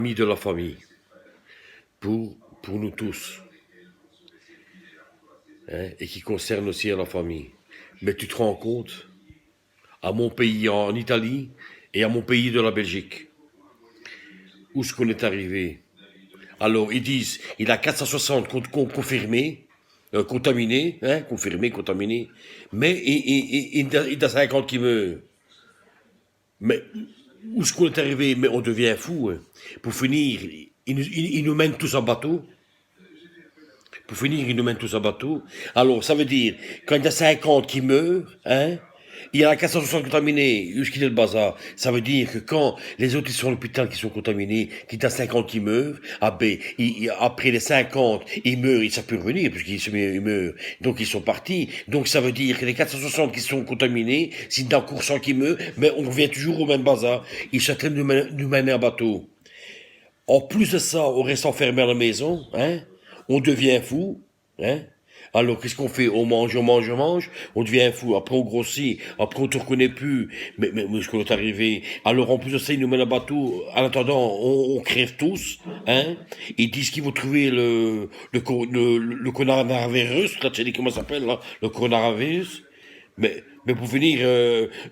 Ami de la famille, pour nous tous, hein, et qui concerne aussi à la famille. Mais tu te rends compte, à mon pays en Italie et à mon pays de la Belgique, où est-ce qu'on est arrivé? Alors, ils disent, il a 460 confirmés, contaminés, hein, confirmés, contaminés, mais il a 50 qui meurent. Mais où est-ce qu'on est arrivé? Mais on devient fou. Hein. Pour finir, ils nous mènent tous en bateau. Pour finir, ils nous mènent tous en bateau. Alors, ça veut dire, quand il y a 50 qui meurent, hein, il y en a 460 contaminés. Où est-ce qu'il est le bazar? Ça veut dire que quand les autres qui sont à l'hôpital qui sont contaminés, qu'il y a 50 qui meurent, ah ben, après les 50, ils meurent, ils savent plus revenir, puisqu'ils meurent. Donc, ils sont partis. Donc, ça veut dire que les 460 qui sont contaminés, s'il y en a encore 100 qui meurent, mais on revient toujours au même bazar. Ils sont en train de nous mener en bateau. En plus de ça, on reste enfermé à la maison, hein. On devient fou, hein. Alors, qu'est-ce qu'on fait? On mange, on mange, on mange, on devient fou. Après, on grossit. Après, on te reconnaît plus. Mais où est-ce qu'on est arrivé? Alors, en plus de ça, ils nous mettent à bateau. En attendant, on crève tous, hein. Ils disent qu'ils vont trouver le coronavirus, là, tu sais comment ça s'appelle, là? Le coronavirus. Mais pour finir,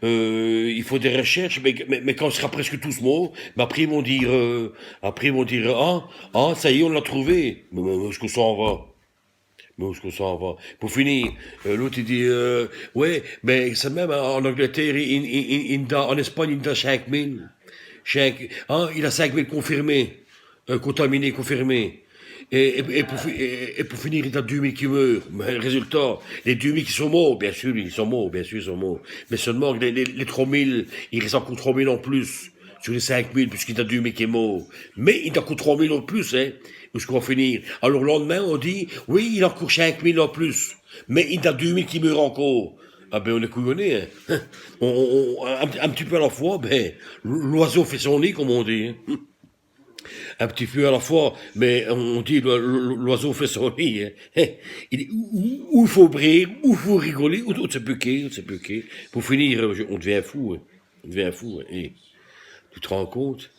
il faut des recherches, mais quand on sera presque tous morts, mais après ils vont dire, ça y est, on l'a trouvé. Mais où est-ce qu'on s'en va? Mais où est-ce qu'on s'en va? Pour finir, l'autre il dit, ouais, mais c'est même en Angleterre, en Espagne, il a 5000. Il a 5000 confirmés, contaminés, confirmés. Et pour finir, il y a 2000 qui meurent. Mais résultat, les 2000 qui sont morts, bien sûr, ils sont morts, bien sûr, ils sont morts. Mais seulement les 3000, il reste encore 3000 en plus sur les 5000, puisqu'il y a 2000 qui est mort. Mais il y a encore 3000 en plus, hein. Où est-ce qu'on va finir? Alors le lendemain, on dit, oui, il y a encore 5000 en plus. Mais il y a 2000 qui meurent encore. Ah ben on est couillonnés, hein. Un petit peu à la fois, ben, l'oiseau fait son nid, comme on dit. Hein. Un petit peu à la fois, mais on dit l'oiseau fait son nid. Hein. Ou il faut briller, ou il faut rigoler, ou on se buquer, on se buquer. Pour finir, on devient fou. Hein. On devient fou. Hein. Et, tu te rends compte?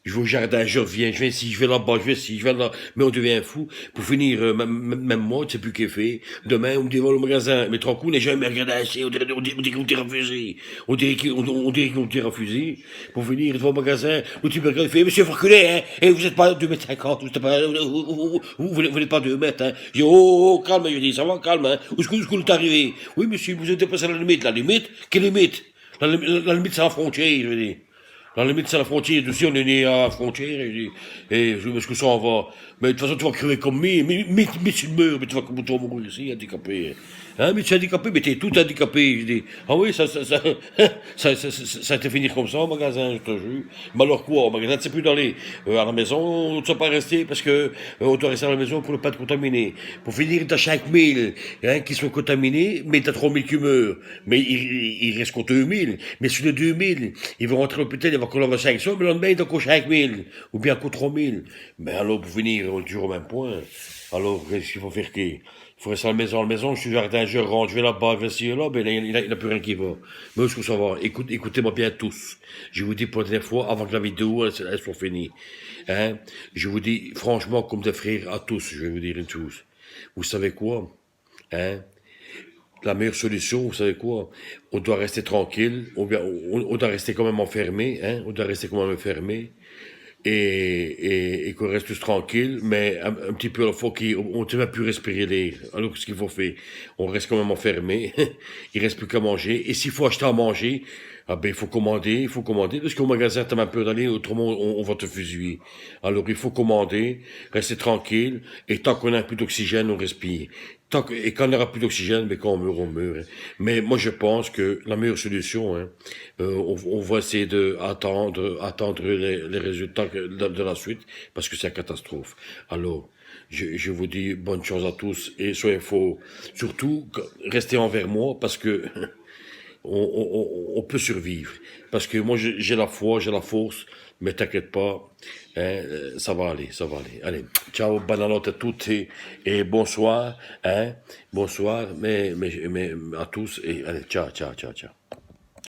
Je vais au jardin, je reviens, je vais ici, je vais là-bas, je vais ici, je vais là. Mais on devient fou. Pour finir, même moi, tu sais plus qu'est fait. Demain, on me dit, va au magasin. Mais tranquille, les gens me regardent assez, on dirait qu'on t'est refusé. On dirait qu'on t'est refusé. Pour finir, il va au magasin, le type me regarde, il fait, monsieur, faut reculer, hein. Et vous êtes pas 2,50 m, vous n'êtes pas 2 mètres, hein. Je dis, calme, je dis, ça va, calme, hein. Où est-ce que vous êtes arrivé? Oui, monsieur, vous êtes dépassé la limite. La limite? Quelle limite? La limite, c'est la frontière, je dis. La limite, c'est la frontière. Aussi, on est né à la frontière. Et je me suis ça en va. Mais de toute façon, tu vas crever comme moi. Mais tu meurs, mais tu vas mourir ici, handicapé. Hein, mais tu es handicapé, mais tu es tout handicapé. Je dis, ah oui, ça a été fini comme ça au magasin, je te jure. Mais alors quoi, au magasin, tu sais plus d'aller à la maison, on ne doit pas rester parce que on doit rester à la maison pour ne pas être contaminé. Pour finir, tu as 5000 hein, qui sont contaminés, mais tu as 3000 qui meurent. Mais il reste que 2000. Mais sur les 2000, ils vont rentrer à l'hôpital, ils vont encore avoir 500, mais le lendemain, il y a encore 5000. Ou bien encore 3000. Mais alors, pour finir, on est toujours au même point. Alors, qu'est-ce qu'il faut faire qu'il il faut rester à la maison, je suis jardin, je rentre, je vais là-bas, je vais ici, là, ben il n'a plus rien qui va. Mais où est-ce que ça va? Écoutez-moi bien tous. Je vous dis pour la dernière fois, avant que la vidéo, elle soit finie. Hein? Je vous dis, franchement, comme des frères à tous, je vais vous dire une chose. Vous savez quoi? Hein? La meilleure solution, vous savez quoi? On doit rester tranquille, on doit rester quand même enfermé, hein? On doit rester quand même enfermé. Et qu'on reste tous tranquilles, mais un petit peu à la fois qu'on ne sait même plus respirer l'air. Alors qu'est-ce qu'il faut faire? On reste quand même enfermé, il reste plus qu'à manger, et s'il faut acheter à manger, ah ben il faut commander, parce qu'au magasin t'as même peur d'aller, autrement on va te fusiller. Alors il faut commander, rester tranquille, et tant qu'on a plus d'oxygène, on respire. Et quand on n'aura plus d'oxygène, mais quand on meurt, on meurt. Hein. Mais moi, je pense que la meilleure solution, hein, on va essayer attendre les résultats de la suite, parce que c'est une catastrophe. Alors, je vous dis bonne chance à tous et soyez faux. Surtout, restez envers moi, parce que on peut survivre. Parce que moi, j'ai la foi, j'ai la force, mais t'inquiète pas, hein, ça va aller, ça va aller. Allez, ciao, bonne notte à toutes et bonsoir, hein, bonsoir, mais à tous, et allez, ciao, ciao, ciao, ciao.